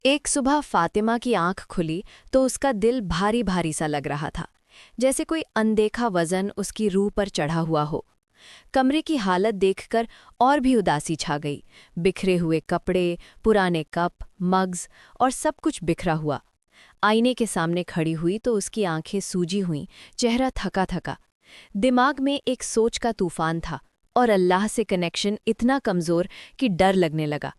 एक सुबह फातिमा की आंख खुली तो उसका दिल भारी भारी सा लग रहा था, जैसे कोई अनदेखा वजन उसकी रूह पर चढ़ा हुआ हो। कमरे की हालत देखकर और भी उदासी छा गई। बिखरे हुए कपड़े, पुराने कप, मग्स और सब कुछ बिखरा हुआ। आईने के सामने खड़ी हुई तो उसकी आंखें सूजी हुईं, चेहरा थका थका। दिमाग में एक सोच का तूफान था और अल्लाह से कनेक्शन इतना कमज़ोर कि डर लगने लगा।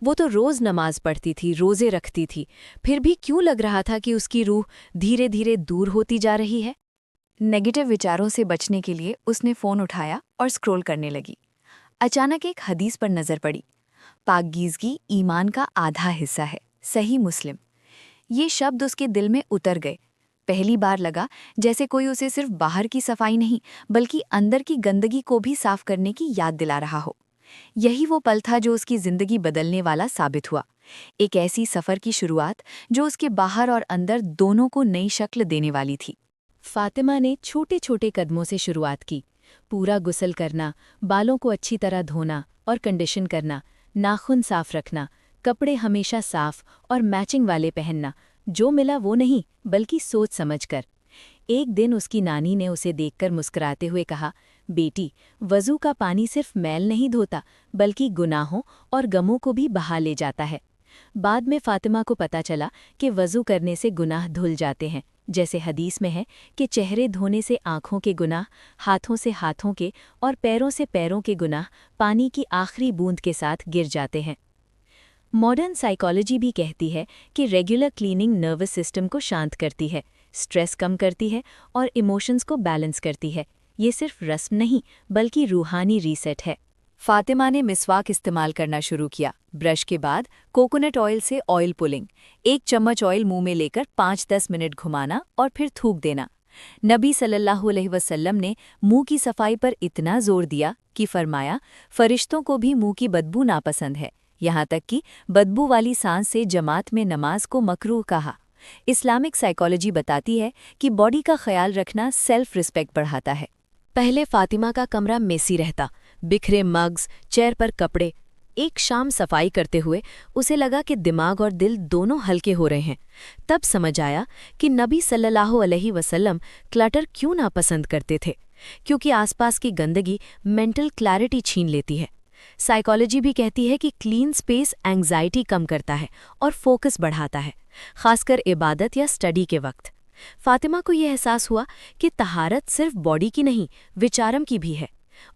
वो तो रोज़ नमाज पढ़ती थी, रोज़े रखती थी, फिर भी क्यों लग रहा था कि उसकी रूह धीरे धीरे दूर होती जा रही है। नेगेटिव विचारों से बचने के लिए उसने फ़ोन उठाया और स्क्रॉल करने लगी। अचानक एक हदीस पर नज़र पड़ी। पाकीज़गी ईमान का आधा हिस्सा है, सही मुस्लिम। ये शब्द उसके दिल में उतर गए। पहली बार लगा जैसे कोई उसे सिर्फ बाहर की सफाई नहीं बल्कि अंदर की गंदगी को भी साफ करने की याद दिला रहा हो। यही वो पल था जो उसकी ज़िंदगी बदलने वाला साबित हुआ। एक ऐसी सफ़र की शुरुआत जो उसके बाहर और अंदर दोनों को नई शक्ल देने वाली थी। फातिमा ने छोटे छोटे कदमों से शुरुआत की। पूरा गुस्ल करना, बालों को अच्छी तरह धोना और कंडीशन करना, नाखून साफ रखना, कपड़े हमेशा साफ और मैचिंग वाले पहनना, जो मिला वो नहीं बल्कि सोच समझकर। एक दिन उसकी नानी ने उसे देखकर मुस्कुराते हुए कहा, बेटी, वज़ू का पानी सिर्फ मैल नहीं धोता बल्कि गुनाहों और गमों को भी बहा ले जाता है। बाद में फातिमा को पता चला कि वज़ू करने से गुनाह धुल जाते हैं, जैसे हदीस में है कि चेहरे धोने से आँखों के गुनाह, हाथों से हाथों के और पैरों से पैरों के गुनाह पानी की आखिरी बूंद के साथ गिर जाते हैं। मॉडर्न साइकोलॉजी भी कहती है कि रेगुलर क्लीनिंग नर्वस सिस्टम को शांत करती है, स्ट्रेस कम करती है और इमोशंस को बैलेंस करती है। ये सिर्फ रस्म नहीं बल्कि रूहानी रीसेट है। फातिमा ने मिसवाक इस्तेमाल करना शुरू किया। ब्रश के बाद कोकोनट ऑयल से ऑयल पुलिंग। 1 चम्मच ऑयल मुंह में लेकर 5-10 मिनट घुमाना और फिर थूक देना। नबी सल्लल्लाहु अलैहि वसल्लम ने मुंह की सफाई पर इतना जोर दिया कि फरमाया, फरिश्तों को भी मुंह की बदबू नापसंद है, यहाँ तक कि बदबू वाली सांस से जमात में नमाज को मकरूह कहा। इस्लामिक साइकोलॉजी बताती है कि बॉडी का ख्याल रखना सेल्फ रिस्पेक्ट बढ़ाता है। पहले फातिमा का कमरा मेसी रहता, बिखरे मग्स, चेयर पर कपड़े। एक शाम सफाई करते हुए उसे लगा कि दिमाग और दिल दोनों हल्के हो रहे हैं। तब समझ आया कि नबी सल्लल्लाहु अलैहि वसल्लम क्लटर क्यों नापसंद करते थे, क्योंकि आसपास की गंदगी मेंटल क्लैरिटी छीन लेती है। साइकोलॉजी भी कहती है कि क्लीन स्पेस एंग्जाइटी कम करता है और फोकस बढ़ाता है, खासकर इबादत या स्टडी के वक्त। फातिमा को यह एहसास हुआ कि तहारत सिर्फ बॉडी की नहीं, विचारम की भी है।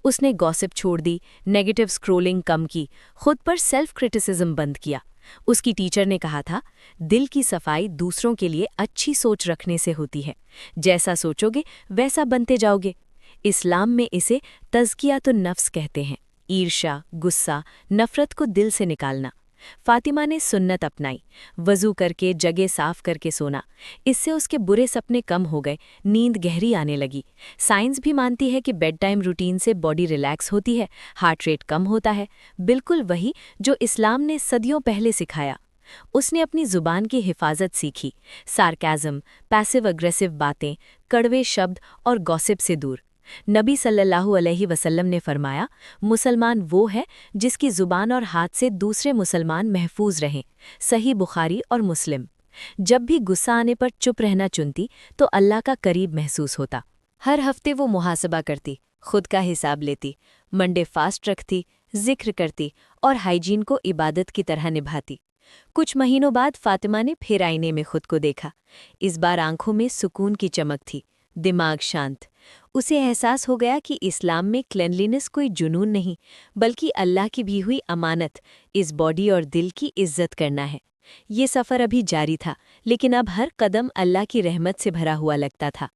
उसने गॉसिप छोड़ दी, नेगेटिव स्क्रोलिंग कम की, खुद पर सेल्फ क्रिटिसिज्म बंद किया। उसकी टीचर ने कहा था, दिल की सफाई दूसरों के लिए अच्छी सोच रखने से होती है। जैसा सोचोगे वैसा बनते जाओगे। इस्लाम में इसे तज़किया तो नफ्स कहते हैं। ईर्ष्या, गुस्सा, नफरत को दिल से निकालना। फातिमा ने सुन्नत अपनाई, वज़ू करके जगह साफ करके सोना। इससे उसके बुरे सपने कम हो गए, नींद गहरी आने लगी। साइंस भी मानती है कि बेड टाइम रूटीन से बॉडी रिलैक्स होती है, हार्ट रेट कम होता है, बिल्कुल वही जो इस्लाम ने सदियों पहले सिखाया। उसने अपनी ज़ुबान की हिफाजत सीखी, सार्काज़म, पैसिव अग्रेसिव बातें, कड़वे शब्द और गॉसिप से दूर। नबी सल्लल्लाहु अलैहि वसल्लम ने फरमाया, मुसलमान वो है जिसकी ज़ुबान और हाथ से दूसरे मुसलमान महफूज रहें। सही बुखारी और मुस्लिम। जब भी गुस्सा आने पर चुप रहना चुनती तो अल्लाह का करीब महसूस होता। हर हफ्ते वो मुहासबा करती, खुद का हिसाब लेती, मंडे फास्ट रखती, जिक्र करती और हाइजीन को इबादत की तरह निभाती। कुछ महीनों बाद फातिमा ने फिर आईने में खुद को देखा। इस बार आंखों में सुकून की चमक थी, दिमाग शांत। उसे एहसास हो गया कि इस्लाम में क्लेanलीनेस कोई जुनून नहीं बल्कि अल्लाह की भी हुई अमानत, इस बॉडी और दिल की इज्जत करना है। ये सफ़र अभी जारी था, लेकिन अब हर कदम अल्लाह की रहमत से भरा हुआ लगता था।